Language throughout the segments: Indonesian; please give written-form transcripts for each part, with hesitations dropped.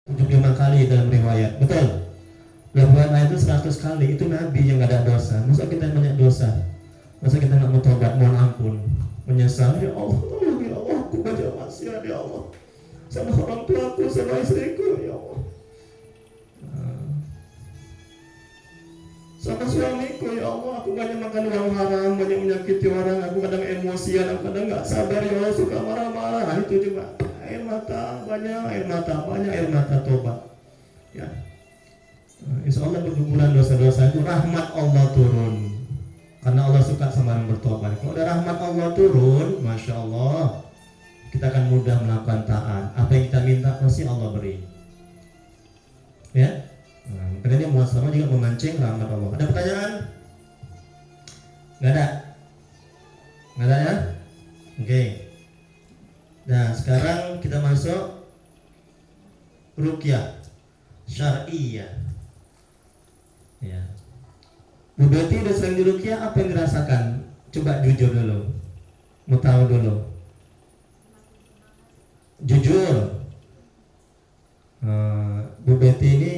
75 kali dalam riwayat, betul? Riwayat lain itu 100 kali, itu Nabi yang gak ada dosa. Masa kita yang banyak dosa? Masa kita gak mau tobat, mohon ampun, menyesal, ya Allah, tolong ya Allah, aku banyak maksiat ya Allah, sama orang tuaku, sama istriku ya Allah, sama suamiku ya Allah, aku banyak makan uang haram, banyak menyakiti orang, aku kadang emosian, aku kadang gak sabar ya Allah, suka marah-marah. Nah, itu juga air mata, banyak air mata tobat ya. Insya Allah berguguran dosa-dosa itu rahmat Allah turun, karena Allah suka sama yang bertobat. Kalau ada rahmat Allah turun, Masya Allah, kita akan mudah melakukan taat. Apa yang kita minta pasti Allah beri ya. Karena ini muhasabah juga memancing rahmat Allah. Ada pertanyaan? Nggak ada? Nggak ada ya? Oke. Nah sekarang kita masuk ruqyah syar'iyah ya. Bu Betty udah sering di ruqyah, apa yang dirasakan? Coba jujur dulu, mau tahu dulu, jujur. Bu Betty ini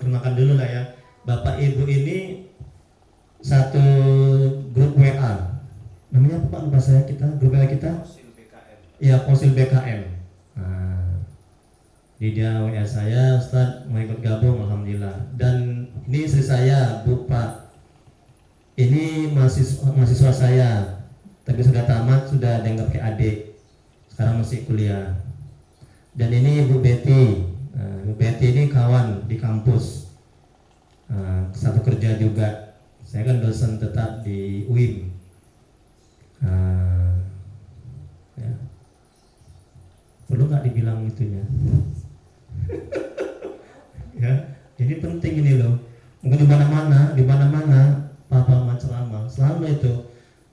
kenalkan dulu lah ya. Bapak Ibu ini satu grup WA. Namanya apa Pak? Lupa saya, grup WA kita. Konsil BKM. Iya, Konsil BKM. Jadi dia WA saya, Ustaz mau ikut gabung, alhamdulillah. Dan ini istri saya, Bu Pak. Ini mahasiswa saya, tapi sudah tamat, sudah dianggap kayak adik. Sekarang masih kuliah. Dan ini Bu Betty. Bu Betty ini kawan di kampus, satu kerja juga. Saya kan dosen tetap di UIM. Ya. Perlu nggak dibilang itunya? Ya, ini penting ini loh. Mungkin di mana-mana Papa ceramah selalu itu,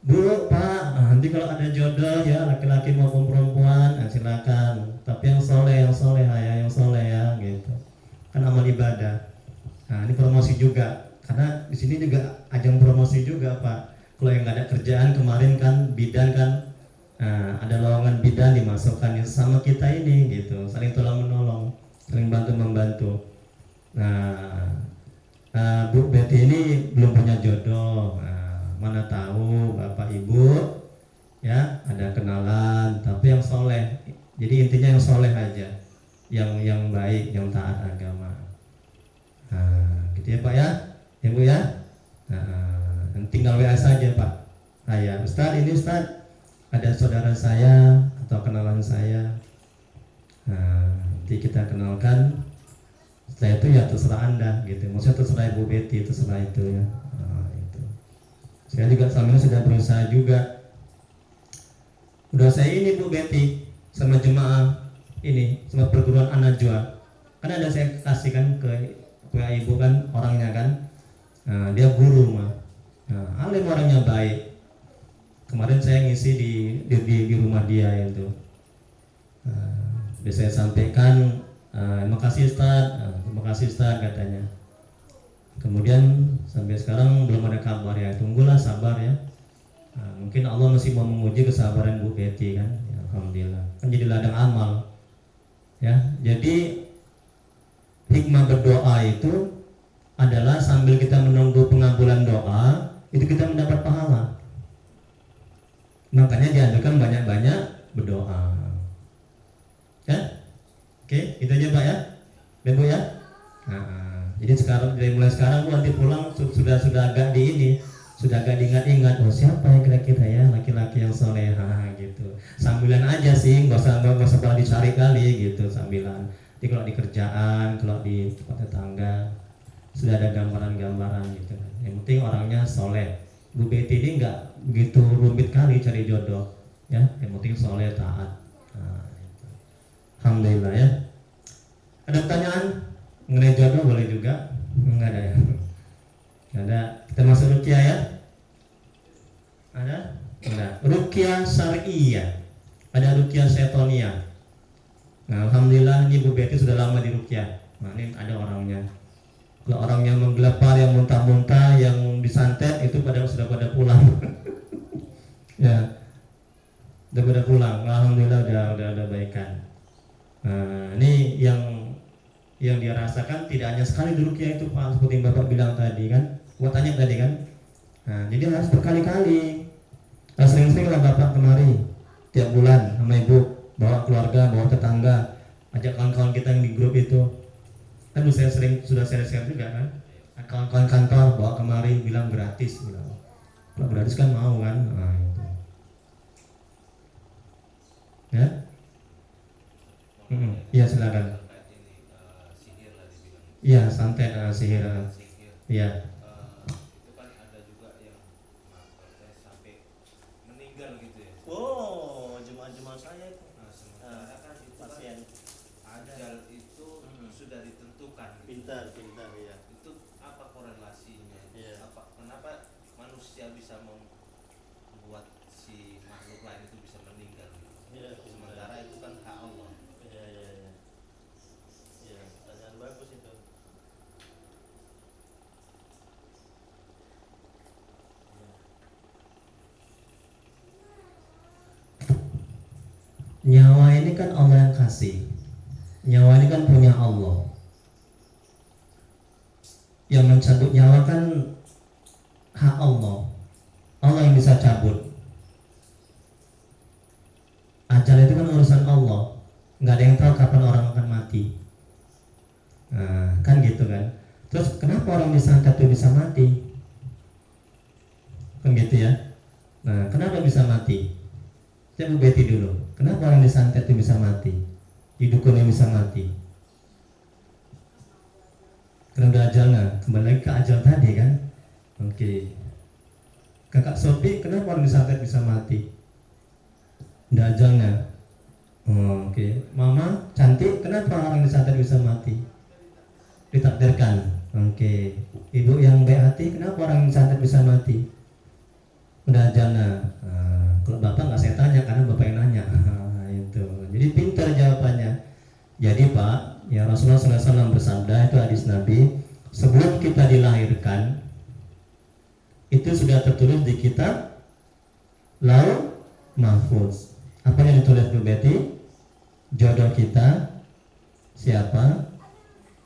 Bu, Pak, nanti kalau ada jodoh ya laki-laki maupun perempuan, silakan. Tapi yang soleh ya, gitu. Kan amal ibadah. Nah, ini promosi juga, karena di sini juga ajang promosi juga, Pak. Kalau yang nggak ada kerjaan kemarin kan bidan kan, ada lowongan bidan dimasukkan sama kita ini, gitu. Saling tolong menolong, saling bantu membantu. Nah, Bu Betty ini belum punya jodoh. Mana tahu Bapak Ibu ya ada kenalan, tapi yang soleh. Jadi intinya yang soleh aja, yang baik, yang taat agama. Gitu ya Pak ya, ya Bu ya. Tinggal WA saja Pak. Ya Ustaz, ini Ustaz ada saudara saya atau kenalan saya. Nanti kita kenalkan. Setelah itu ya terserah Anda gitu. Maksudnya terserah Ibu Betty, terserah itu ya. Itu. Saya juga selama ini sudah berusaha juga. Udah saya ini Bu Betty sama jemaah ini, sama perguruan An-Najwa. Kan ada saya kasihkan ke Ibu kan orangnya kan. Dia guru mah. Alim, orangnya baik. Kemarin saya ngisi di rumah dia itu. Saya sampaikan, terima kasih Ustaz katanya. Kemudian sampai sekarang belum ada kabar ya. Tunggulah, sabar ya. Mungkin Allah masih mau menguji kesabaran Bu Betty kan. Ya, alhamdulillah. Kan jadi ladang amal. Ya, jadi hikmah berdoa itu adalah sambil kita menunggu pengabulan doa, itu kita mendapat pahala. Makanya dianjurkan banyak-banyak berdoa. Ya? Oke, itu aja Pak ya. Bu ya. Jadi dari mulai sekarang nanti pulang sudah agak diingat-ingat, oh siapa yang kira-kira ya laki-laki yang soleh gitu. Sambilan aja sih, nggak usah pernah dicari kali gitu, sambilan. Jadi kalau di kerjaan, kalau di tempat tetangga sudah ada gambaran-gambaran gitu. Yang penting orangnya soleh. Bu Betty ini nggak begitu rumit kali cari jodoh, ya. Yang penting soleh, taat. Itu. Alhamdulillah ya. Ada pertanyaan mengenai jodoh boleh juga? Enggak ada ya? Enggak ada. Kita masuk ruqyah ya? Ada? Ada. Ruqyah syar'iyah. Ada ruqyah syaitoniyah. Nah, alhamdulillah ini Bu Betty sudah lama di ruqyah. Nah, ini ada orangnya. Kalau orang yang menggelepar, yang muntah-muntah, yang disantet itu sudah pada pulang. Ya. Udah pada pulang. Alhamdulillah udah baikan. Nah, ini yang yang dia rasakan tidak hanya sekali duduknya itu Pak, seperti yang Bapak bilang tadi kan, gua tanya tadi kan. Nah, jadi harus berkali-kali. Nah, sering-sering lah Bapak kemari tiap bulan sama Ibu, bawa keluarga, bawa tetangga, ajak kawan-kawan kita yang di grup itu. Kan saya sering sudah share-share juga kan. Nah, kawan-kawan kantor bawa kemari bilang gratis, bilang kalau gratis kan mau kan. Nah, itu. Ya? Iya silakan. Iya santet sihir. Iya. Itu kan ada juga yang sampai meninggal gitu ya. Oh, jemaah-jemaah saya itu. Nah, sementara kan itu pasien ajal itu sudah ditentukan. Pintar ya. Itu apa korelasinya? Iya. Kenapa manusia bisa membuat si makhluk lain itu bisa meninggal? Iya, sementara itu kan hak Allah. Iya, pertanyaan bagus itu. Nyawa ini kan Allah yang kasih. Nyawa ini kan punya Allah. Yang mencabut nyawa kan hak Allah. Allah yang bisa cabut. Ajal itu kan urusan Allah. Nggak ada yang tahu kapan orang akan mati. Nah, kan gitu kan. Terus kenapa orang disantet itu bisa mati? Kan gitu ya. Nah, kenapa bisa mati? Saya Bu Betty dulu. Kenapa orang disantet itu bisa mati? Didukun yang bisa mati? Karena udah ajalnya. Kembali lagi ke ajal tadi kan. Oke. Kakak Sophie, kenapa orang disantet bisa mati? Udah ajalnya. Oke. Mama cantik, kenapa orang disantet bisa mati? Ditakdirkan. Oke. Ibu yang baik hati, kenapa orang disantet bisa mati? Udah ajalnya. Kalau bapak nggak saya tanya karena bapak yang nanya. Itu. Jadi pintar jawabannya. Jadi Pak, ya Rasulullah SAW bersabda, itu hadis Nabi, sebelum kita dilahirkan itu sudah tertulis di kitab Lauh Mahfuz. Apa yang ditulis Bu Betty? Jodoh kita siapa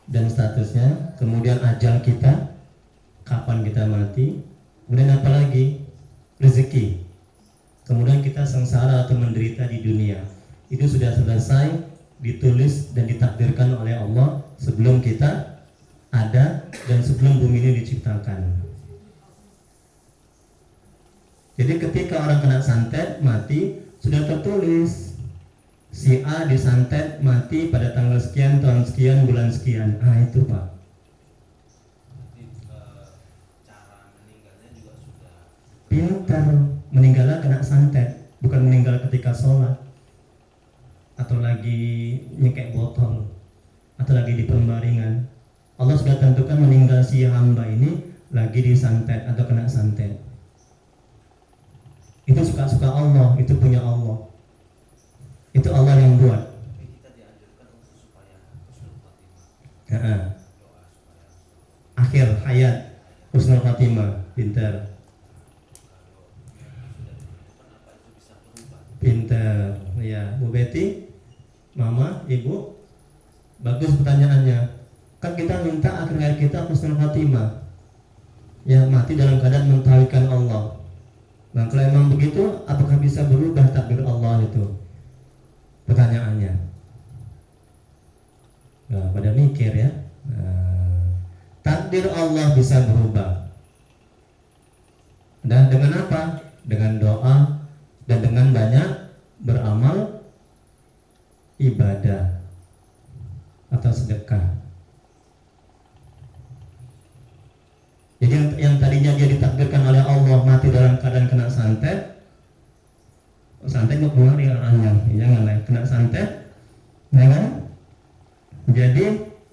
dan statusnya, kemudian ajal kita, kapan kita mati, kemudian apa lagi? Rezeki. Kemudian kita sengsara atau menderita di dunia. Itu sudah selesai ditulis dan ditakdirkan oleh Allah sebelum kita ada dan sebelum bumi ini diciptakan. Jadi ketika orang kena santet mati sudah tertulis si A disantet mati pada tanggal sekian, tahun sekian, bulan sekian. Itu Pak. Cara meninggalnya juga sudah Pintar. Meninggalnya kena santet, bukan meninggal ketika sholat atau lagi nyekek botol atau lagi di pembaringan. Allah sudah tentukan meninggal si hamba ini lagi disantet atau kena santet. Itu suka-suka Allah, itu punya Allah. Itu Allah yang buat. Tapi kita dianjurkan untuk supaya husnul khotimah. Heeh. Doa supaya Akhir hayat husnul khotimah. Pintar. Pintar, ya Bu Betty, Mama, Ibu, bagus pertanyaannya. Kan kita minta akhir hayat kita husnul khotimah, ya mati dalam keadaan mentauhidkan Allah. Nah kalau emang begitu, apakah bisa berubah takdir Allah itu? Pertanyaannya. Nah, pada mikir ya. Takdir Allah bisa berubah. Dan dengan apa? Dengan doa dan dengan banyak beramal ibadah atau sedekah. Jadi yang tadinya dia ditakdirkan oleh Allah mati dalam keadaan kena santet, santet mau keluar ya orangnya, jangan lah kena santet, ya kan? Jadi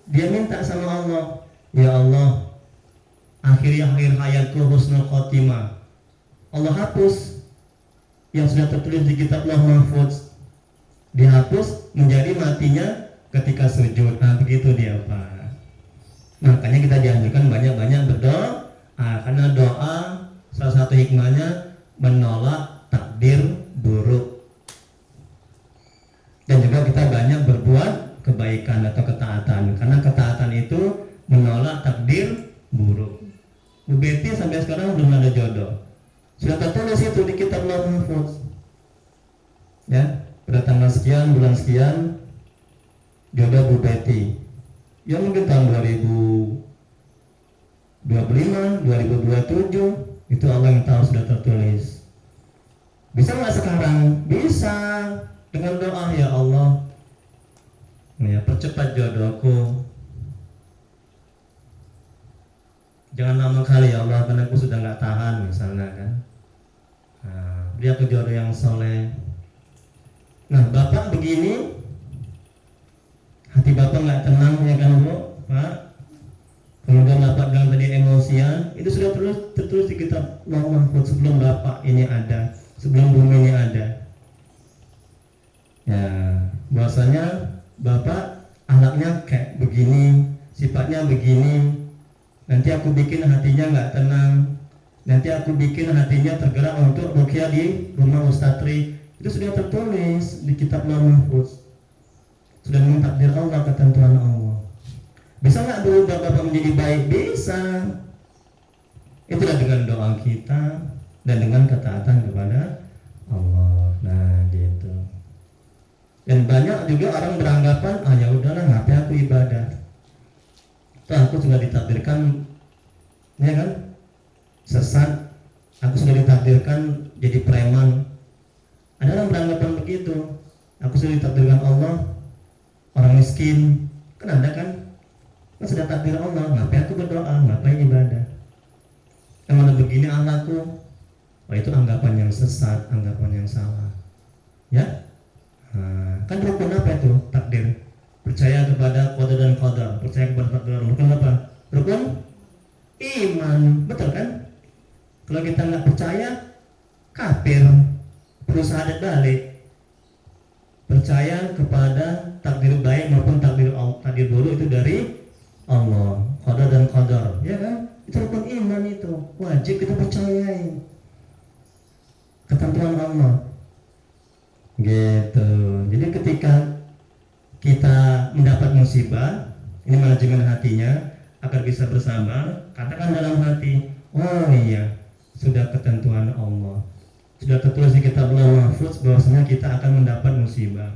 dia minta sama Allah, ya Allah, akhir hayatku husnul khotimah. Allah hapus yang sudah tertulis di kitab Lauh Mahfuz, dihapus menjadi matinya ketika sujud. Nah begitu dia Pak. Makanya kita dianjurkan banyak-banyak berdoa, karena doa salah satu hikmahnya menolak takdir buruk. Dan juga kita banyak berbuat kebaikan atau ketaatan, karena ketaatan Bu Betty sampai sekarang belum ada jodoh. Sudah tertulis itu di kitab Lauh Mahfuz. Ya, pada tanggal sekian, bulan sekian, jodoh Bu Betty. Ya mungkin tahun 2025, 2027, itu Allah yang tahu sudah tertulis. Bisa nggak sekarang? Bisa. Dengan doa, ya Allah, ya percepat jodohku. Jangan lama kali ya Allah, karena aku sudah nggak tahan misalnya kan. Nah, dia ke jodoh yang soleh. Nah, bapak begini, hati bapak nggak tenang ya kan Bu, Pak. Kemudian bapak bilang tadi emosian, itu sudah tertulis di kitab Lauh Mahfuz sebelum bapak ini ada, sebelum bumi ini ada. Ya, bahwasanya bapak anaknya kayak begini, sifatnya begini. Nanti aku bikin hatinya nggak tenang. Nanti aku bikin hatinya tergerak untuk ruqyah di rumah Ustaz Tri. Itu sudah tertulis di kitab Lauh Mahfuz. Sudah mentakdir Allah, ketentuan Allah. Bisa nggak dulu bapak menjadi baik? Bisa. Itulah dengan doa kita dan dengan ketaatan kepada Allah. Nah, gitu. Dan banyak juga orang beranggapan, ya udahlah, ngapain aku ibadah. Aku sudah ditakdirkan, ya kan, sesat. Aku sudah ditakdirkan jadi preman. Ada orang beranggapan begitu. Aku sudah ditakdirkan Allah orang miskin. Kan ada kan? Kan sudah takdir Allah. Ngapain aku berdoa? Ngapain ibadah? Yang mana begini anakku? Itu anggapan yang sesat, anggapan yang salah. Ya? Kan rukun apa itu? Takdir. Percaya kepada qada dan qadar, percaya kepada takdir. Rukun apa? Rukun iman, betul kan? Kalau kita nggak percaya, kafir. Perlu syahadat balik. Percaya kepada takdir baik maupun takdir buruk itu dari Allah, qada dan qadar, ya kan? Itu rukun iman, itu wajib kita percayai ketentuan Allah. Gitu. Jadi ketika kita mendapat musibah, ini manajemen hatinya agar bisa bersabar. Katakan dalam hati, oh iya, sudah ketentuan Allah, sudah tertulis di kitab Lauh Mahfuz bahwasanya kita akan mendapat musibah.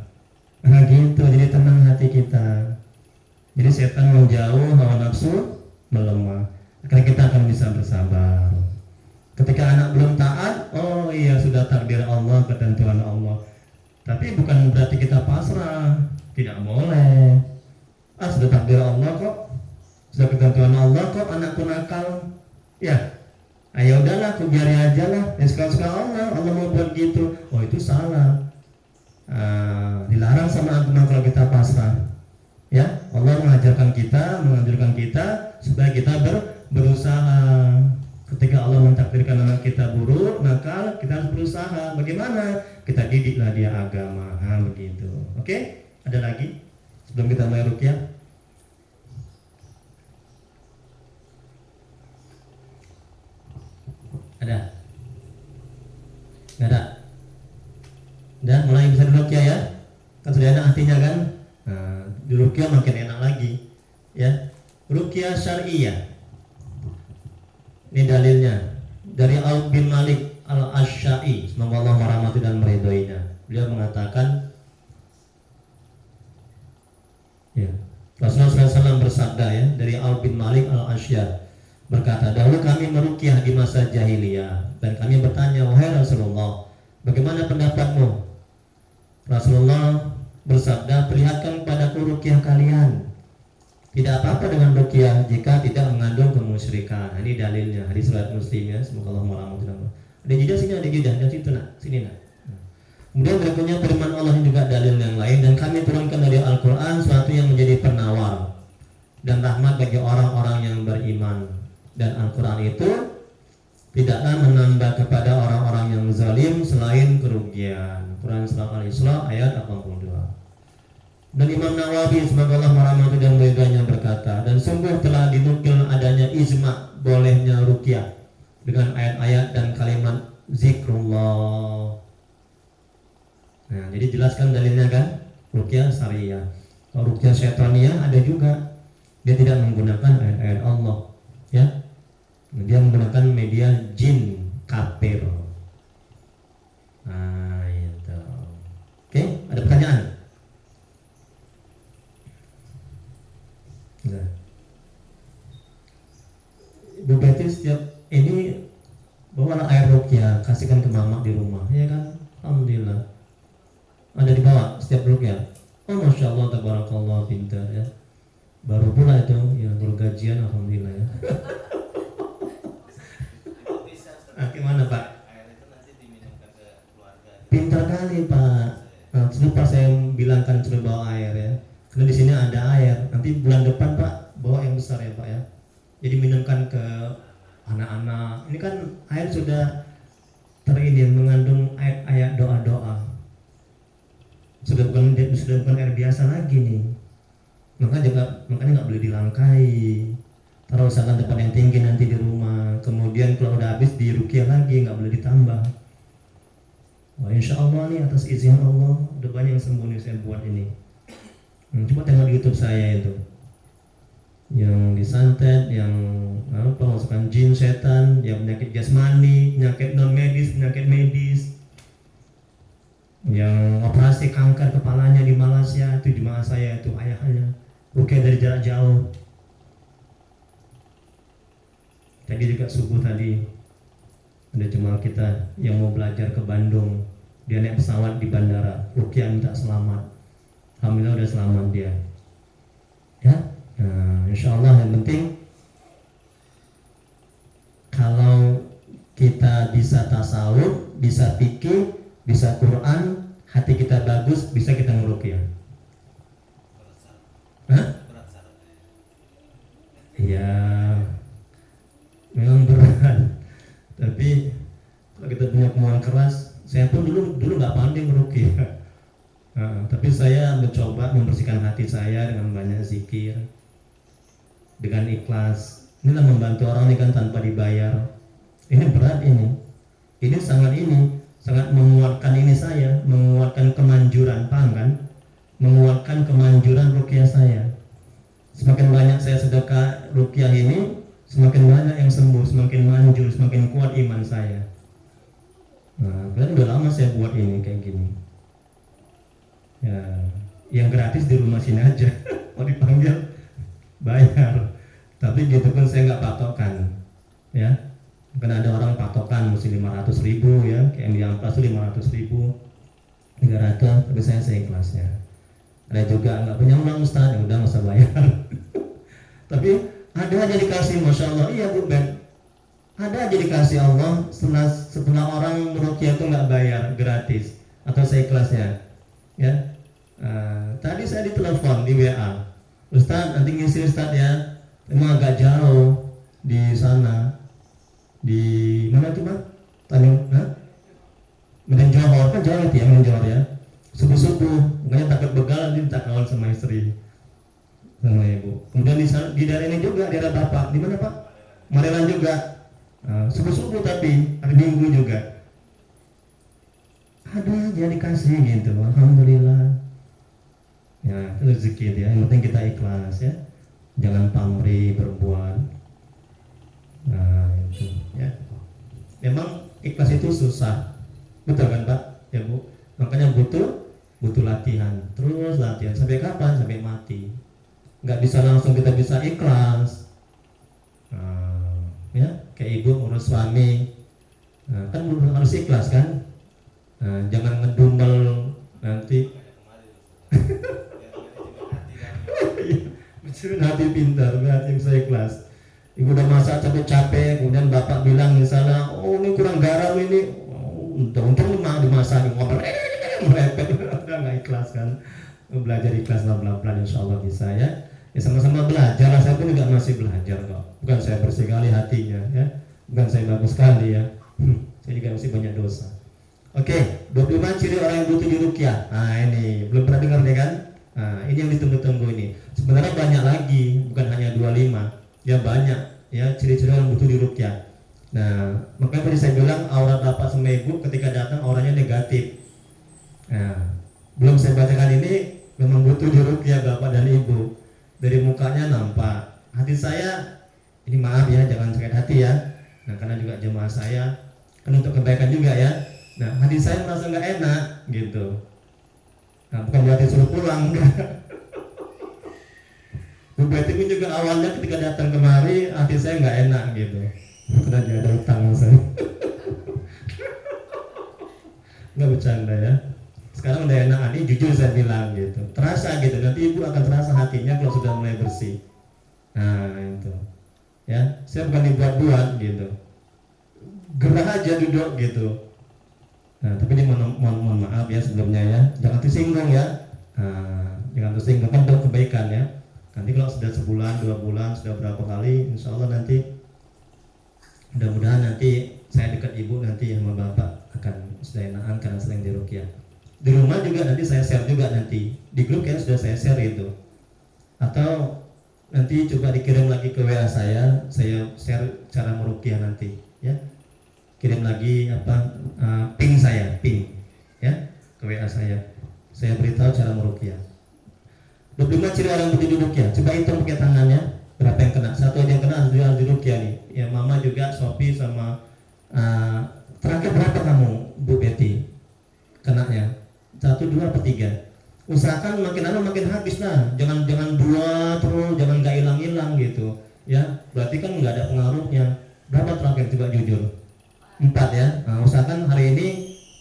Nah gitu, jadi tenang hati kita. Jadi setan menjauh, hawa nafsu melemah. Akhirnya kita akan bisa bersabar. Ketika anak belum taat, oh iya, sudah takdir Allah, ketentuan Allah. Tapi bukan berarti kita pasrah. Tidak boleh. Sudah takdir Allah kok, sudah ketentuan Allah kok, anakku nakal. Ya, ayo udahlah, aku biarin aja lah. Ya suka-suka Allah mau buat gitu. Oh itu salah. Dilarang sama agama kalau kita pasrah. Ya, Allah mengajarkan kita supaya kita berusaha. Ketika Allah mentakdirkan anak kita buruk, nakal, kita harus berusaha. Bagaimana? Kita didiklah dia agama. Begitu. Oke? Ada lagi sebelum kita mulai ruqyah? Ada? Nggak ada? Udah mulai bisa diruqyah ya? Kan sudah enak hatinya kan? Nah, di ruqyah makin enak lagi. Ya, ruqyah syar'iyah. Ini dalilnya dari Auf bin Malik al-Asy'ari, semoga Allah merahmati dan meridhoinya. Beliau mengatakan, ya, Rasulullah SAW bersabda ya, dari Auf bin Malik al-Asy'ari berkata, dahulu kami meruqyah di masa jahiliyah dan kami bertanya, wahai Rasulullah, bagaimana pendapatmu? Rasulullah bersabda, perlihatkan kepadaku ruqyah kalian. Tidak apa-apa dengan ruqyah jika tidak mengandung kemusyrikan. Ini dalilnya hadis riwayat Muslim ya, semoga Allah merahmati. Ada jeda sini, ada jeda dan situ nak, sini nak. Kemudian berikutnya firman Allah juga dalil yang lain, dan kami turunkan dari Al-Quran suatu yang menjadi penawar dan rahmat bagi orang-orang yang beriman. Dan Al-Quran itu tidaklah menambah kepada orang-orang yang zalim selain kerugian. Quran Surah Al-Isra ayat 82. Dan Imam Nawawi semoga Allah merahmati dan meridhoinya berkata, dan sungguh telah dinukil adanya ijma bolehnya ruqyah dengan ayat-ayat dan kalimat zikrullah. Nah, jadi jelaskan dalilnya kan, ruqyah syariah. Kalau ruqyah syaitaniyah ada juga, dia tidak menggunakan ayat-ayat Allah, ya. Dia menggunakan media jin kafir. Nah, itu. Oke, ada pertanyaan? Nah. Ibu Betty setiap ini bawalah air ruqyah, kasihkan ke mama di rumah, ya kan? Alhamdulillah. Ada dibawa setiap ruqyah. Oh, masya Allah, tabarakallah, pintar ya. Baru pula itu, ya baru gajian, alhamdulillah ya. Itu bisa Ah, gimana Pak? air itu nanti diminumkan ke keluarga. Pintar kali Pak. Nah, lupa saya bilangkan sudah bawa air ya. Karena di sini ada air. Nanti bulan depan Pak bawa yang besar ya Pak ya. Jadi minumkan ke anak-anak. Ini kan air sudah terini mengandung ayat doa-doa. Sudah bukan air biasa lagi nih. Makanya nggak boleh dilangkai. Taruh usahakan tempat yang tinggi nanti di rumah. Kemudian kalau udah habis diruqyah lagi, nggak boleh ditambah. Wah, insya Allah nih atas izin Allah udah banyak yang sembuh nih saya buat ini. Coba tengok di YouTube saya itu, yang disantet, yang masukkan jin, setan, yang penyakit jasmani, penyakit non medis, penyakit medis, yang operasi kanker kepalanya di Malaysia itu jemaah saya itu ayahnya, ruqyah dari jarak jauh. Tadi juga subuh tadi ada jemaah kita yang mau belajar ke Bandung, dia naik pesawat di bandara, ruqyah minta selamat, alhamdulillah udah selamat dia. Ya, nah, insya Allah yang penting kalau kita bisa tasawuf, bisa fikih, bisa Quran, hati kita bagus, bisa kita ngeruqyah. Hah? Ya, memang berat. Tapi kalau kita punya kemauan keras, saya pun dulu nggak pandai ngeruqyah. Tapi saya mencoba membersihkan hati saya dengan banyak zikir, dengan ikhlas. Inilah membantu orang ini kan tanpa dibayar. Ini berat ini sangat menguatkan ini saya, menguatkan kemanjuran, paham kan? Menguatkan kemanjuran ruqyah saya. Semakin banyak saya sedekah ruqyah ini, semakin banyak yang sembuh, semakin manjur, semakin kuat iman saya. Nah, kan udah lama saya buat ini kayak gini. Ya, yang gratis di rumah sini aja. Mau dipanggil bayar. Tapi gitu pun saya nggak patokan. Ya, karena ada orang patokan mesti 500.000 ya, kayak di Amplas itu 500.000, 300. Tapi saya ikhlasnya. Ada juga nggak punya uang Ustaz, ya udah nggak usah bayar. Tapi ada aja dikasih, masya Allah. Iya Bu Ben, ada aja dikasih Allah setelah orang meruqyah itu nggak bayar, gratis atau saya ikhlasnya. Ya, tadi saya ditelepon di WA, Ustaz nanti ngisi Ustaz ya, memang agak jauh di sana, di mana tuh Pak? Tanjung, Medan Johor kan jauh itu ya, Medan Johor ya. Subuh-subuh, makanya takut begal nanti minta kawan sama istri, sama ibu. Kemudian di daerah ini juga, daerah Bapak, di mana Pak? Marelan juga. Subuh-subuh tapi hari Minggu juga. Ada aja dikasih gitu, alhamdulillah. Ya, itu rezeki dia. Yang penting kita ikhlas ya. Jangan pamrih berbuat. Nah, itu ya. Memang ikhlas itu susah. Betul kan Pak? Ya Bu. Makanya butuh latihan. Terus latihan sampai kapan? Sampai mati. Nggak bisa langsung kita bisa ikhlas. Ya, kayak ibu ngurus suami. Kan harus ikhlas kan? Jangan ngedumel nanti. Hati pintar, hati bisa ikhlas. Ibu udah masak capek-capek, kemudian bapak bilang misalnya, oh ini kurang garam ini, untung dimasak, ngomong merepet, udah nggak ikhlas kan. Belajar ikhlas pelan-pelan, insya Allah bisa ya. Ya sama-sama belajar, saya pun juga masih belajar kok. Bukan saya bersih kali hatinya ya, bukan saya bagus sekali ya. Saya juga masih banyak dosa. Oke, 25 ciri orang yang butuh diruqyah. Nah ini belum pernah dengar nih kan? Nah ini yang ditunggu-tunggu ini. Sebenarnya banyak lagi, bukan hanya 25. Ya banyak ya ciri-ciri orang butuh diruqyah. Nah makanya tadi saya bilang aurat bapak sama ibu ketika datang auranya negatif. Nah belum saya bacakan ini memang butuh diruqyah bapak dan ibu. Dari mukanya nampak, hati saya Ini maaf ya, jangan sakit hati ya. Nah, karena juga jemaah saya kan untuk kebaikan juga ya. Nah, hati saya merasa nggak enak gitu. Nah, bukan berarti suruh pulang. Bu Betty pun juga awalnya ketika datang kemari hati saya nggak enak gitu. Karena dia ada utang sama saya. Nggak bercanda ya. Sekarang udah enak, ini jujur saya bilang gitu. Terasa gitu, nanti ibu akan terasa hatinya kalau sudah mulai bersih. Nah itu ya, saya bukan dibuat-buat gitu, gerah aja duduk gitu. Nah tapi ini mohon maaf ya sebelumnya ya, jangan tersinggung ya. Jangan tersinggung, kan untuk kebaikan ya. Nanti kalau sudah sebulan, 2 bulan, sudah berapa kali, insya Allah nanti mudah-mudahan nanti saya dekat ibu, nanti sama bapak akan sudah enakan karena sering diruqyah. Di rumah juga nanti saya share juga, nanti di grup ya sudah saya share itu, atau nanti coba dikirim lagi ke WA saya share cara meruqyah nanti ya, kirim lagi ping ya ke WA saya beritahu cara meruqyah. 25 ciri orang yang diruqyah, coba hitung pakai tangannya berapa yang kena. Satu aja yang kena harus diruqyah nih ya, mama juga, Sophie sama terakhir berapa kamu Bu Betty kenanya? 1, 2, atau 3? Usahakan makin lama makin habis lah, jangan 2 terus, jangan nggak hilang gitu ya, berarti kan nggak ada pengaruhnya. Berapa terakhir coba jujur? 4 ya. Nah, usahakan hari ini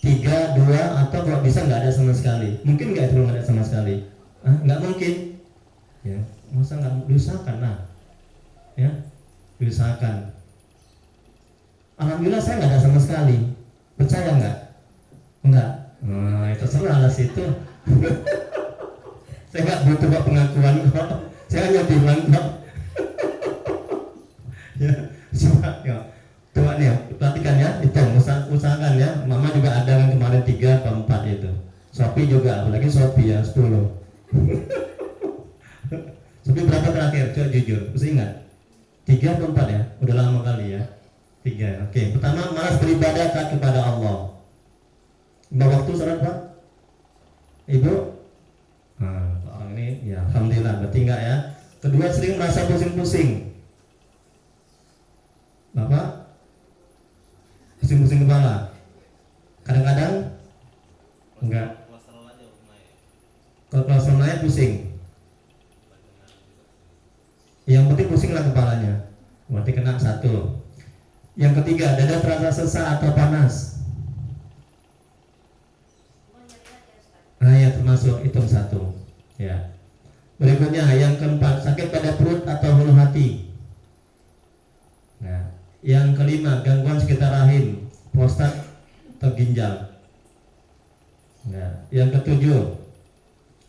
3, 2, atau kalau bisa nggak ada sama sekali. Mungkin nggak itu nggak ada sama sekali? Nggak mungkin ya, masa nggak diusahakan lah ya, diusahakan. Alhamdulillah saya nggak ada sama sekali, percaya nggak? Enggak. Nah itu serah lah situ. Saya nggak butuh kok pengakuan kok, saya hanya bilang kok. Ya, coba ya, coba nih perhatikan ya, itu usahakan ya. Mama juga ada yang kemarin 3 atau 4 itu. Sophie juga, apalagi Sophie ya 10. Sophie berapa terakhir? Coba jujur, masih ingat? 3 atau 4 ya? Udah lama kali ya. 3. Oke, pertama malas beribadah kepada Allah. 5 waktu salat Pak? Ibu? Orang ini ya alhamdulillah berarti enggak ya. Kedua, sering merasa pusing-pusing. Bapak? Pusing-pusing kepala? Kadang-kadang? Enggak. Kalau kolesterol naik pusing. Yang penting pusinglah kepalanya. Berarti kena 1. Yang ketiga, dada terasa sesak atau panas. Nah ya termasuk, hitung 1 ya. Berikutnya yang keempat, sakit pada perut atau hulu hati. Nah, yang kelima, gangguan sekitar rahim, prostat atau ginjal. Nah, yang ketujuh,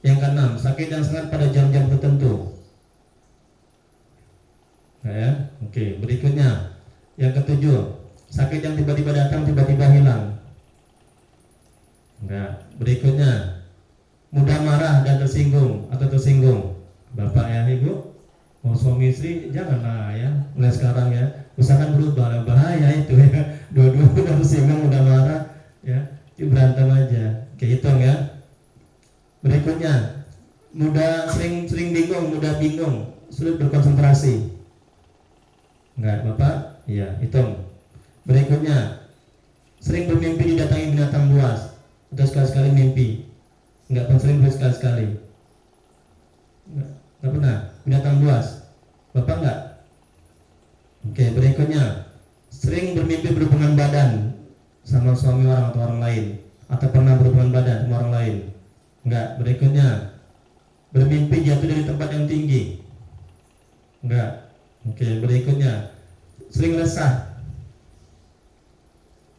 yang keenam, sakit yang sangat pada jam-jam tertentu. Nah, ya. Oke, berikutnya yang ketujuh, sakit yang tiba-tiba datang tiba-tiba hilang. Nah, berikutnya mudah marah dan tersinggung atau tersinggung. Bapak ya Ibu, mau suami istri janganlah ya, mulai sekarang ya, usahakan berubah, bahaya itu ya. Dua-dua udah tersinggung, udah marah ya, berantem aja. Oke, hitung ya. Berikutnya, sering bingung, sulit berkonsentrasi. Enggak, Bapak? Iya, hitung. Berikutnya, sering bermimpi didatangi binatang buas atau sekali-sekali mimpi. Enggak pernah, sering sekali-sekali. Enggak pernah binatang buas. Bapak enggak? Oke, berikutnya, sering bermimpi berhubungan badan sama suami orang atau orang lain, atau pernah berhubungan badan sama orang lain. Enggak. Berikutnya, bermimpi jatuh dari tempat yang tinggi. Enggak. Oke, berikutnya, sering resah.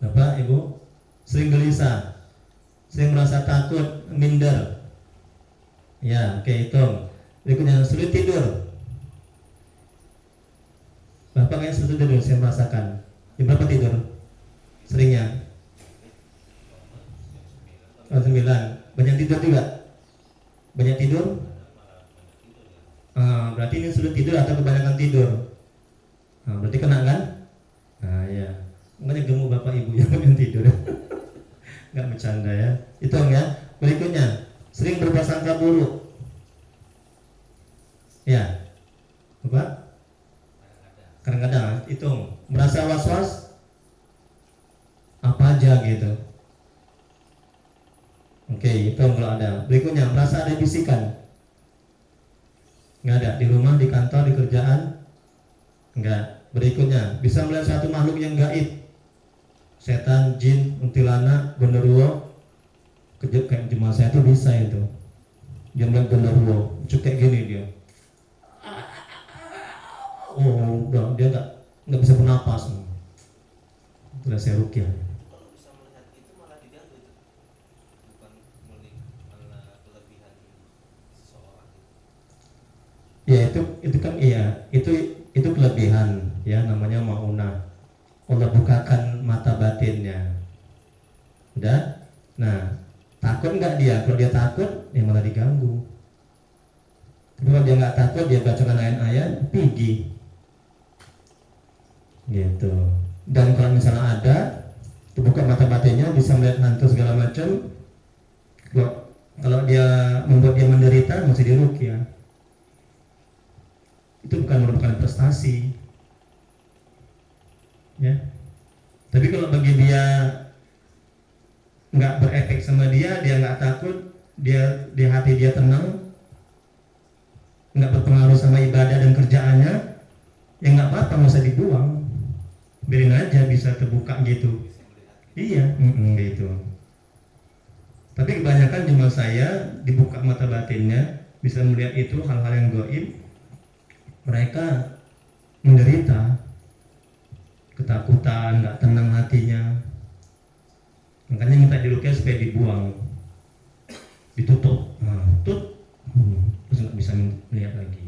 Bapak, Ibu, sering gelisah, sering merasa takut, minder. Ya, oke, hitung. Berikutnya, sulit tidur. Bapak kayaknya sulit tidur, saya merasakan. Jam berapa tidur? Seringnya? Jam 9. Banyak tidur juga? Banyak tidur? Berarti ini sulit tidur atau kebanyakan tidur? Berarti kena kan? Nah ya, makanya gemuk bapak ibu yang banyak tidur. Nggak bercanda ya. Hitung ya. Berikutnya, sering berprasangka buruk. Ya, Bapak? hitung. Merasa was-was? Apa aja gitu. Oke, hitung kalau ada. Berikutnya, merasa ada bisikan? Nggak ada. Di rumah, di kantor, di kerjaan? Enggak. Berikutnya, bisa melihat satu makhluk yang gaib? Setan, jin, kuntilanak, genderuwo. Kayak jemaah saya itu bisa itu. Dia melihat genderuwo, kayak gini dia. Oh, udah dia nggak bisa bernapas. Udah saya rukyah. Kalau bisa melihat itu malah diganggu itu, bukan malah kelebihan seseorang. Ya itu kan iya, itu kelebihan ya, namanya maunah. Allah bukakan mata batinnya. Udah? Nah, takut nggak dia? Kalau dia takut, ya malah diganggu. Kalau dia nggak takut, dia bacakan ayat-ayat, pergi. Gitu. Dan kalau misalnya ada, dibuka mata batinnya, bisa melihat hantu segala macam. Kalau dia membuat dia menderita, masih diruqyah. Itu bukan merupakan prestasi. Ya. Tapi kalau bagi dia nggak berefek sama dia nggak takut, dia di hati dia tenang, nggak berpengaruh sama ibadah dan kerjaannya, ya nggak apa-apa, nggak usah dibuang, biarin aja bisa terbuka gitu. Iya, gitu. Tapi kebanyakan jemaah saya dibuka mata batinnya, bisa melihat itu hal-hal yang gaib, mereka menderita, ketakutan, nggak tenang hatinya. Makanya minta diruqyah supaya dibuang, ditutup, terus nggak bisa melihat lagi.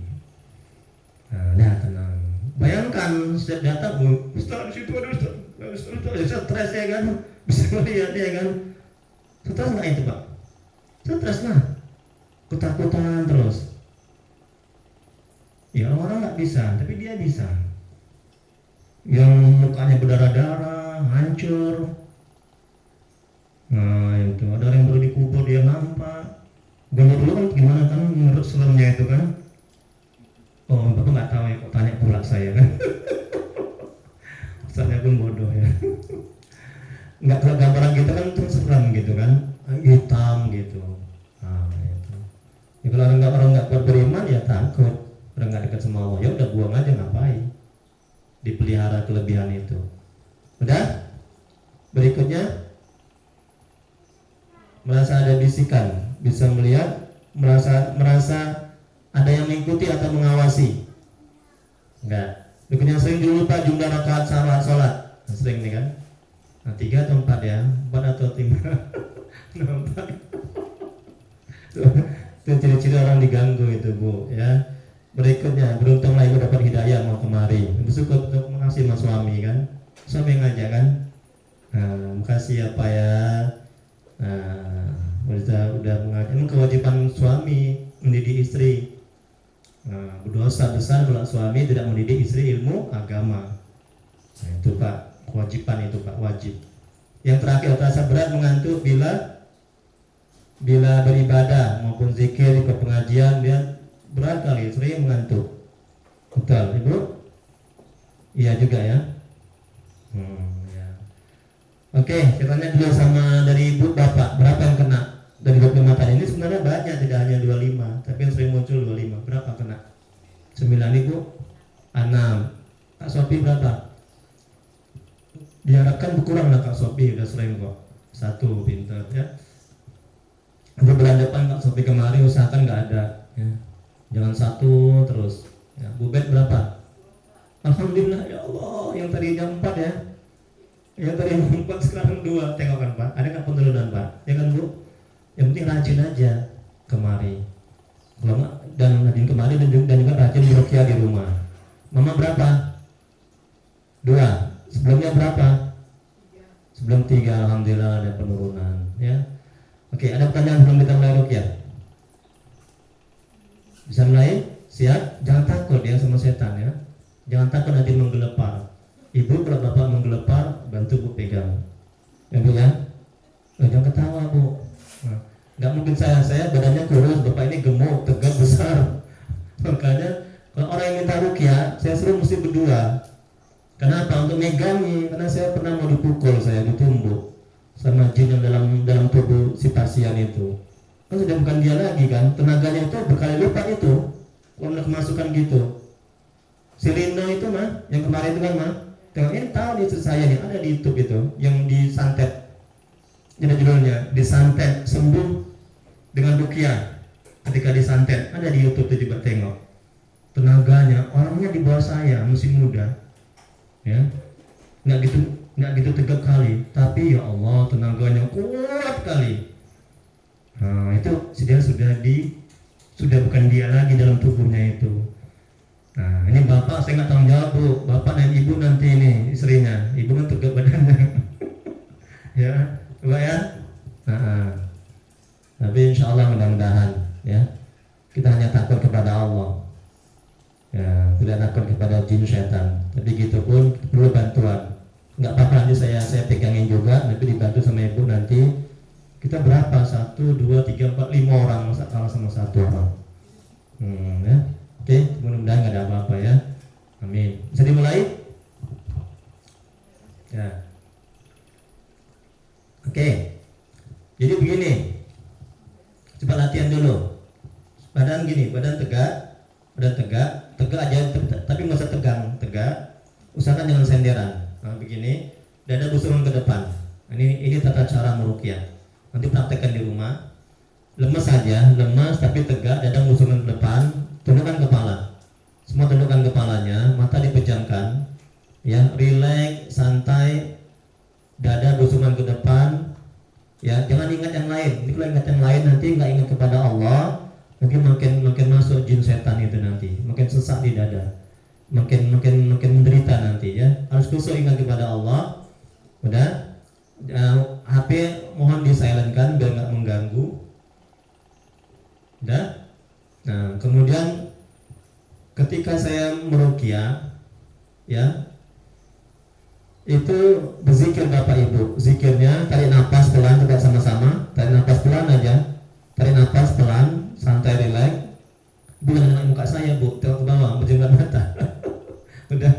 Nah, tenang. Bayangkan setiap datang, Ustaz di situ ada Ustaz, stres ya kan, bisa melihat ya kan. Stres nggak itu Pak? Stres lah, ketakutan terus. Ya orang nggak bisa, tapi dia bisa. Yang mukanya berdarah-darah, hancur. Nah itu, ada orang yang baru dikubur dia nampak. Dulu kan gimana kan menurut seremnya itu kan? Oh Bapak nggak tahu ya, kok tanya pula saya kan? Saya pun bodoh ya. Nggak, kalau gambaran kita kan terus serem gitu kan, hitam gitu. Nah itu. Ya kalau orang nggak kuat beriman ya takut, orang nggak dekat sama Allah, ya udah buang aja, ngapain? Dipelihara kelebihan itu. Udah? Berikutnya, merasa ada bisikan, bisa melihat, merasa ada yang mengikuti atau mengawasi. Enggak. Berikutnya, sering lupa jumlah rakaat sholat. Nah, sering nih kan? Nah, 3 atau 4 ya? 4 atau 5? 4. Itu ciri-ciri orang diganggu itu Bu ya. Berikutnya, beruntunglah ibu dapat hidayah mau kemari. Bersyukur, terima kasih mas suami kan, suami yang ngajak kan. Nah, makasih ya Pak ya. Nah, udah mengajak. Emang kewajiban suami mendidik istri. Nah, berdosa besar kalau suami tidak mendidik istri ilmu agama. Nah, itu Pak, kewajiban itu Pak, wajib. Yang terakhir, terasa berat mengantuk bila beribadah maupun zikir ke pengajian, dia berat kali, sering mengantuk. Betul, Ibu? Iya juga ya. Ya. Oke, saya tanya dulu sama dari Ibu Bapak, berapa yang kena dari 25 tadi? Ini sebenarnya banyak, tidak hanya 25, tapi yang sering muncul 25. Berapa kena? 9 Ibu? 6. Kak Sopi berapa? Diharapkan berkurang lah Kak Sopi, udah sering kok. 1, pintar ya. Nanti bulan depan Kak Sopi kemari usahakan nggak ada ya. Jangan 1 terus ya. Bu Bet berapa? Alhamdulillah ya Allah, yang tadinya 4 ya, yang tadinya 4 sekarang 2. Tengok kan Pak, ada nggak penurunan Pak? Ya kan Bu? Yang penting rajin aja kemari. Kalau nggak, dan rajin kemari dan juga rajin diruqyah di rumah. Mama berapa? 2. Sebelumnya berapa? Sebelum 3. Alhamdulillah ada penurunan ya. Oke, ada pertanyaan sebelum kita mulai ruqyah? Bisa mulai? Siap? Jangan takut ya sama setan ya. Jangan takut nanti menggelepar. Ibu kalau bapak menggelepar, bantu Bu pegang. Ya Bu ya? Jangan ketawa Bu. Nah, nggak mungkin saya badannya kurus, bapak ini gemuk, tegap, besar. Makanya kalau orang yang minta ruqyah, saya suruh mesti berdua. Kenapa? Untuk megangi, karena saya pernah mau dipukul, saya ditumbuk sama jin yang dalam tubuh si pasien itu. Kan sudah bukan dia lagi kan, tenaganya itu berkali lipat itu. Kalau udah kemasukan gitu. Si Rino itu mah, yang kemarin itu kan mah, tengok ini tahu nih cerita saya nih, ada di YouTube itu, yang disantet. Ada judulnya, disantet sembuh dengan ruqyah. Ketika disantet, ada di YouTube itu juga tengok. Tenaganya, orangnya di bawah saya, masih muda. Ya, nggak gitu tegap kali, tapi ya Allah tenaganya kuat kali. Nah itu sudah bukan dia lagi dalam tubuhnya itu. Nah ini bapak saya nggak tanggung jawab bu, bapak dan ibu nanti ini istrinya, ibu kan tegap badannya. Ya coba ya. Tapi insya Allah mudah-mudahan ya kita hanya takut kepada Allah. Ya, tidak takut kepada jin setan. Tapi gitu pun perlu bantuan. Nggak apa-apa nanti saya pegangin juga, nanti dibantu sama ibu nanti. Kita berapa? 1, 2, 3, 4, 5 orang, masa kalah sama 1 orang. Ya. Oke, mudah-mudahan nggak ada apa-apa ya. Amin. Bisa dimulai? Ya. Oke. Jadi begini. Coba latihan dulu. Badan gini, badan tegak aja, tapi nggak usah tegak, usahakan jangan senderan. Nah, begini, dada busurkan ke depan. Ini tata cara meruqyah. Nanti praktekkan di rumah. Lemas saja, tapi tegak, dada busurkan ke depan, tundukkan kepala. Semua tundukkan kepalanya, mata dipejamkan, ya, rileks, santai, dada busurkan ke depan, ya, jangan ingat yang lain. Ini kalau ingat yang lain nanti nggak ingat kepada Allah. Makin masuk jin setan itu nanti, makin sesak di dada, makin menderita nanti ya. Harus khusyuk ingat kepada Allah. Udah, HP mohon disilentkan biar nggak mengganggu. Udah. Nah kemudian ketika saya meruqyah ya, itu berzikir Bapak Ibu. Zikirnya tarik nafas pelan, coba sama-sama tarik nafas pelan aja, tarik nafas pelan, santai, rileks. Bukan dengan muka saya bu, tengok ke bawah, pejamkan mata. Udah,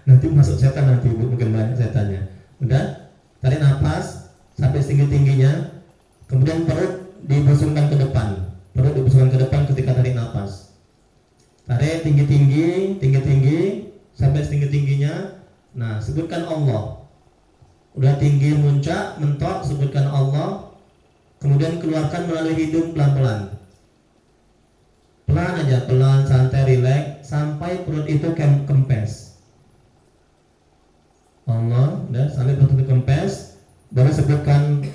nanti masuk setan nanti bu, mungkin banyak setannya. Udah, tarik nafas sampai setinggi-tingginya, kemudian perut dibusungkan ke depan. Perut dibusungkan ke depan ketika tarik nafas. Tarik tinggi-tinggi sampai setinggi-tingginya. Nah, sebutkan Allah. Udah tinggi muncak, mentok, sebutkan Allah. Kemudian keluarkan melalui hidung pelan-pelan. Pelan aja, pelan, santai, rileks sampai perut itu kempes. Allah, udah sampai perut itu kempes, baru sebutkan.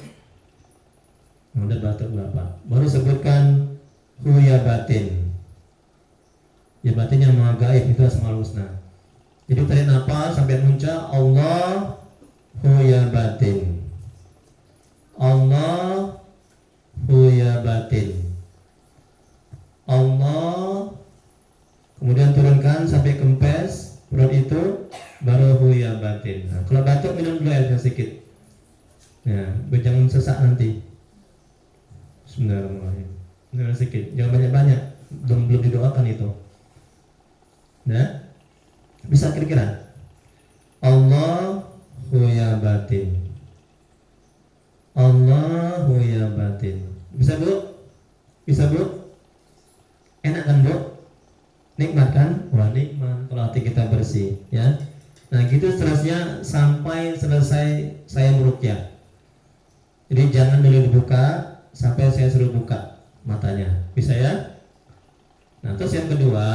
Udah batuk berapa? Baru sebutkan hu ya batin. Ya batin yang maha gaib itu Asmaul Husna. Jadi tarik nafas sampai muncak, Allah hu ya batin. Allah hu ya batin. Allah, kemudian turunkan sampai kempes perut itu, baru hu ya batin. Nah, kalau batuk minum dulu airnya sedikit. Ya, jangan sesak nanti. Bismillahirrahmanirrahim. Minum sedikit, jangan banyak-banyak. Belum didoakan itu. Nah, bisa kira-kira. Allah hu ya batin. Allahu ya batin. Bisa bu? Bisa bu? Enak kan bu? Nikmat kan? Wah nikmat kalau hati kita bersih ya. Nah gitu seterusnya sampai selesai saya meruqyah. Jadi jangan dulu dibuka sampai saya suruh buka matanya. Bisa ya? Nah terus yang kedua,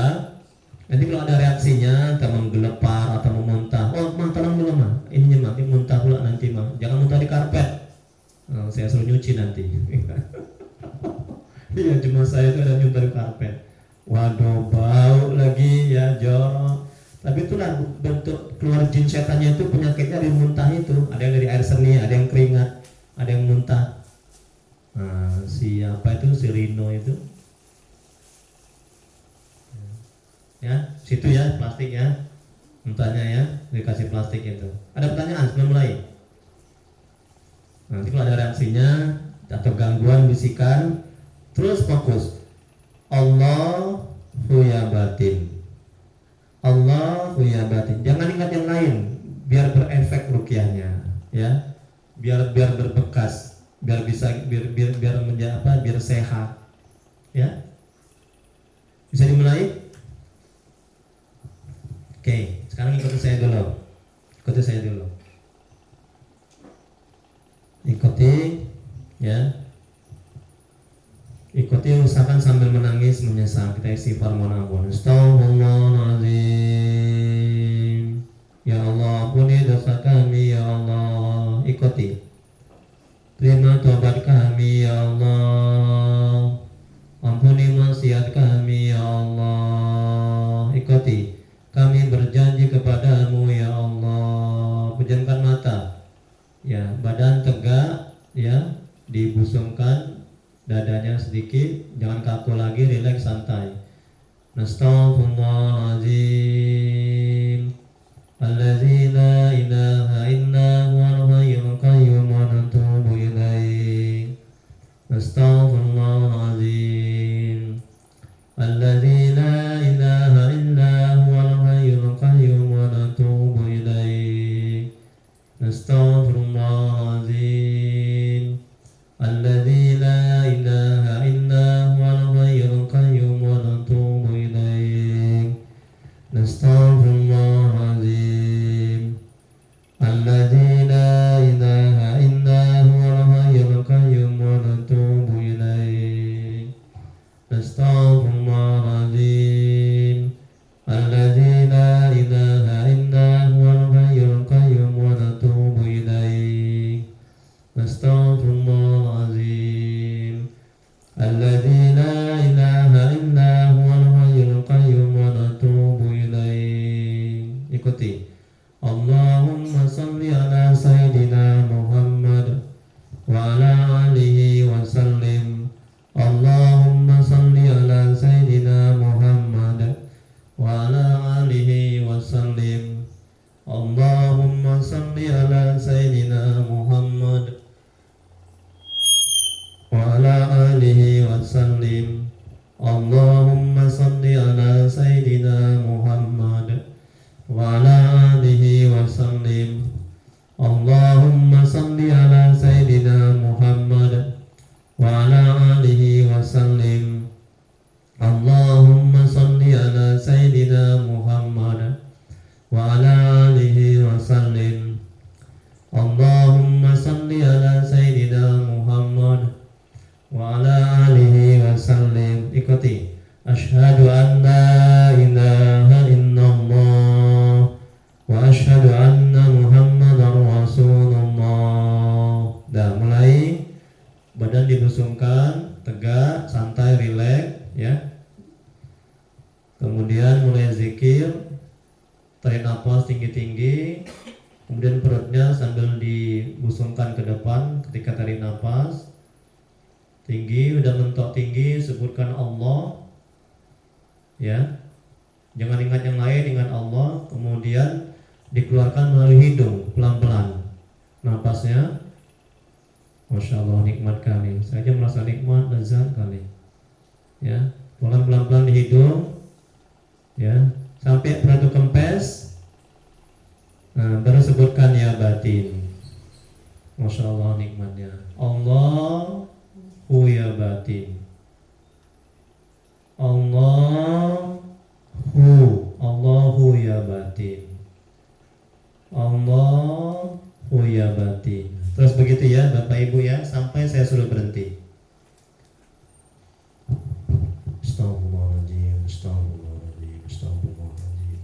nanti kalau ada reaksinya, entah menggelepar atau memuntah, oh mah tolong dulu mah, ininya mah, ini muntah pula nanti mah, jangan muntah di karpet. Nah, saya suruh nyuci nanti. Iya cuma saya itu ada muntah di karpet. Waduh bau lagi ya, jorok. Tapi itulah bentuk keluar jin setannya itu, penyakitnya dari muntah itu. Ada yang dari air seni, ada yang keringat, ada yang muntah. Nah, siapa itu si Rino itu? Ya, situ ya plastik ya. Muntahnya ya, dikasih plastik itu. Ada pertanyaan sebelum mulai? Nanti kalau ada reaksinya atau gangguan bisikan, terus fokus. Allahu ya batin. Allahu ya batin. Jangan ingat biar berbekas, biar bisa biar menjadi apa, biar sehat, ya. Bisa dimulai? Oke, sekarang ikuti saya dulu. Ikuti, ya. Ikuti, usahakan sambil menangis menyesal. Kita istighfar, mohon ampun. Astaghfirullahaladzim. Ya Allah, ampuni dosa kami ya Allah. Ikuti. Terima tobat kami ya Allah. Ampuni maksiat kami ya Allah. Ikuti. Kami berjanji kepadamu ya Allah. Pejamkan mata. Ya, badan tegak, ya, dibusungkan dadanya sedikit, jangan kaku lagi, rileks, santai. Nastaghfirullahaladzim Allazi la ilaha illa huwal hayyul qayyum wa natubu ilaih. Nastaghfirullahaladzim Allazi la ilaha illa huwal hayyul qayyum wa natubu ilaih. Nastaghfirullahaladzim Allazi la ilaha illa huwal hayyul qayyum wa natubu ilaih. Nastaghfirullahaladzim Allazi la ilaha illa huwal hayyul qayyum wa natubu ilaih. Nastaghfirullahaladzim Allazi la ilaha illa huwal hayyul qayyum wa natubu ilaih. Nastaghfirullahaladzim Allazi la ilaha illa huwal hayyul qayyum wa natubu ilaih. Ikuti. Allahumma salli ala Sayyidina Muhammad wa ala alihi wa sallim. Allahumma salli ala Sayyidina Muhammad wa ala alihi wa sallim. Allahumma salli ala Sayyidina Muhammad wa ala alihi wa sallim. Allahumma salli ala Sayyidina Muhammad wa ala alihi wa sallim. Allahumma salli ala Sayyidina Muhammad wa ala alihi wa sallim. Allahumma salli ala Sayyidina Muhammad wa ala alihi wa sallim. Allahumma salli ala Sayyidina Muhammad wa ala alihi wa sallim. Ikuti. Asyhadu an la ilaha illallah wa asyhadu anna Muhammadar Rasulullah. Dah, mulai. Badan dibusungkan, tegak, santai, rileks, ya. Kemudian mulai zikir, tarik nafas tinggi-tinggi. Kemudian perutnya sambil dibusungkan ke depan ketika tarik nafas. Tinggi, udah mentok tinggi, sebutkan Allah, ya. Jangan ingat yang lain, ingat Allah. Kemudian dikeluarkan melalui hidung, pelan-pelan napasnya. Masya Allah, nikmat kali. Saya aja merasa nikmat, lezat kali, ya. Pelan-pelan di hidung, ya, sampai perut kempes. Nah, baru sebutkan ya batin. Masya Allah, nikmatnya. Allah ya batin. Allahu ya batin. Allahu ya batin. Terus begitu ya Bapak Ibu ya, sampai saya suruh berhenti. Astagfirullahaladzim, astagfirullahaladzim, astagfirullahaladzim.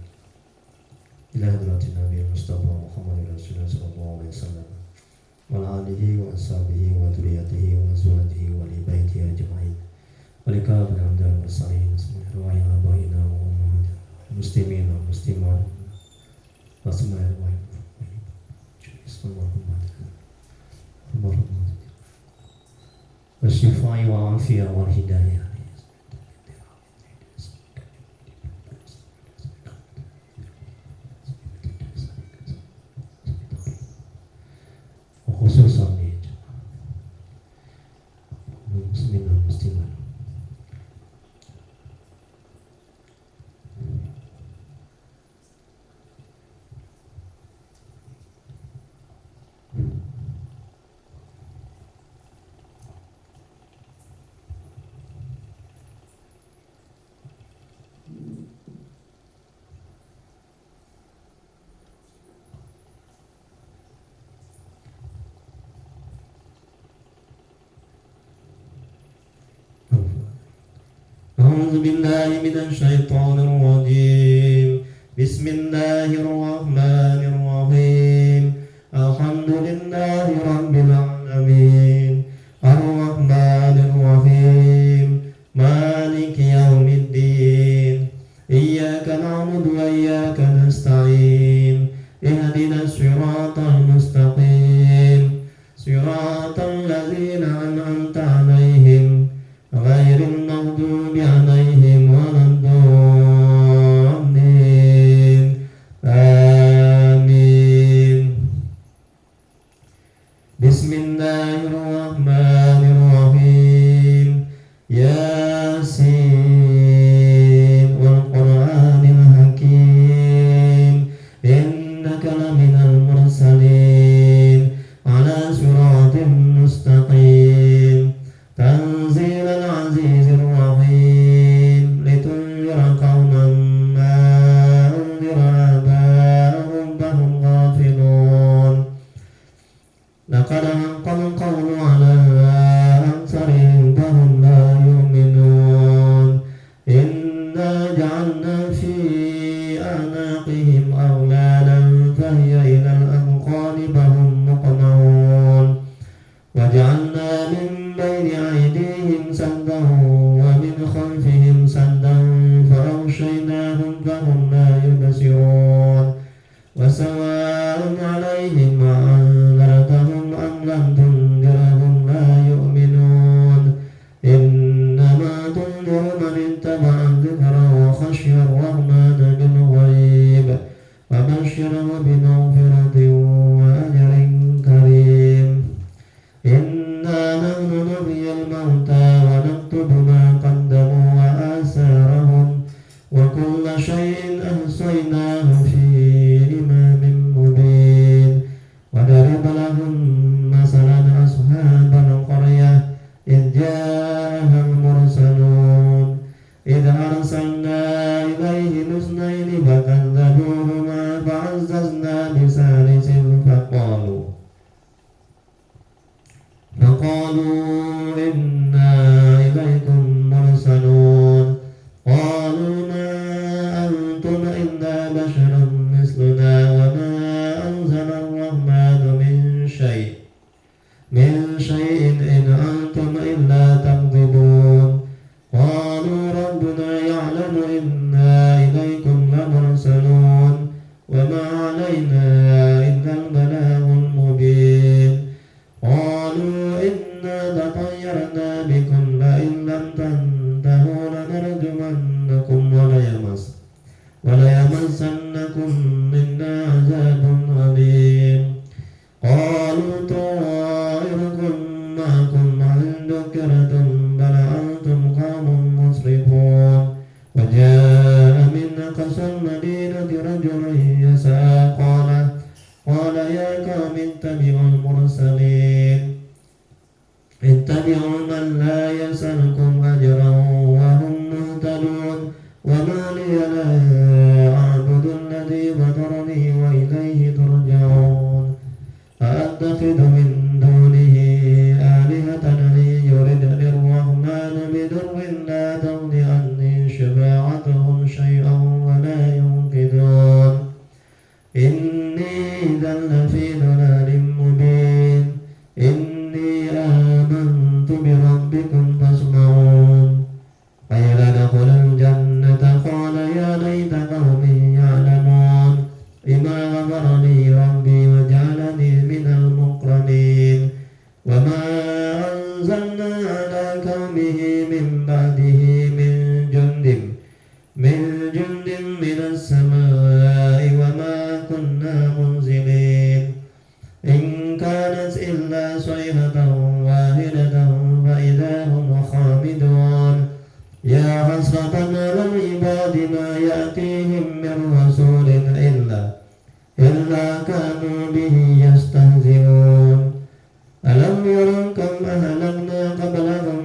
Ila hadratin Nabi Mustafa Muhammad Rasulullah sallallahu alaihi wasallam wa ala alihi wa ashabihi wa dzurriyyatihi wa azwajihi wa li baitihi ajma'in. Wa likafil hamdal mursalin. Bismillahirrahmanirrahim. Wa inna muhammadin muslimin wa muslimat. Bismillahirrahmanirrahim. Wasyifai wa afiyah wal hidayah. Khususan di muslimin dan muslimat. أعوذ بالله من الشيطان الرجيم بسم الله الرحمن الرحيم الحمد لله رب العالمين الرحمن الرحيم مالك يوم الدين إياك نعبد وإياك نستعين اهدنا الصراط المستقيم صراط الذين أنعمت عليهم غير المغضوب عليهم ولا الضالين آمين بسم الله الرحمن الرحيم ياسين والقرآن الحكيم إنك لمن المرسلين على صراط مستقيم تنزيل العزيز الرحيم لتنذر قوما ما أنذر آباؤهم فهم غافلون لقد حق القول على أكثرهم فهم لا يؤمنون إنا جعلنا في أعناقهم أغلالا فهي إلى الأذقان فهم مقمحون وجعلنا من بين أيديهم سدا ومن خلفهم سدا فأغشيناهم فهم لا يبصرون وسواء عليهم أأنذرتهم أم لم تنذرهم لا يؤمنون إنما تنذر من اتبع الذكر وخشي الرحمن بالغيب وبشره بمغفرة وأجر كريم إنا نحن نحيي الموتى ونكتب ما قدموا وآثارهم وكل شيء أحصيناه في إمام مبين وضرب لهم مثلا أصحاب القرية إذ جاءها المرسلون إذ أرسلنا إليهم اثنين فكذبوهما فعززنا بثالث فقالوا إنا إليكم مرسلون قالوا ما أنتم إلا بشر مثلنا وما أنزل الرحمن من شيء إن أنتم إلا تكذبون قالوا ربنا يعلم إنا إليكم لمرسلون وما علينا إلا البلاغ المبين قالوا إنا تطيرنا بكم لئن لم تنتهوا لنرجمنكم وليمسنكم منا عذاب أليم قالوا طائركم معكم إن ذكرتم بل أنتم قوم مسرفون وجاء من أقصى المدينة رجل يسعى قال يا قوم اتبعوا المرسلين اتبعوا من لا يسألكم أجرا وهم مهتدون وما لي لا أعبد الذي فطرني وإليه ترجعون أأتخذ من دونه آلهة إن يردني الرحمن بضر لا تغن عني شفاعتهم شيئا ولا ينقذون إني إذا لفي ضلال مبين إني آمنت بربكم فاسمعون قيل ادخل الجنة قال يا ليت قومي يعلمون بما غفر لي ربي وجعلني من المكرمين وما أنزلنا على قومه من بعده من جند من السماء وما كنا منزلين إن كانت إلا صيحة واحدة فإذا هم خامدون يا حسرة على العباد ما يأتيهم من رسول إلا كانوا به يستهزئون ألم يروا كم أهلكنا قبلهم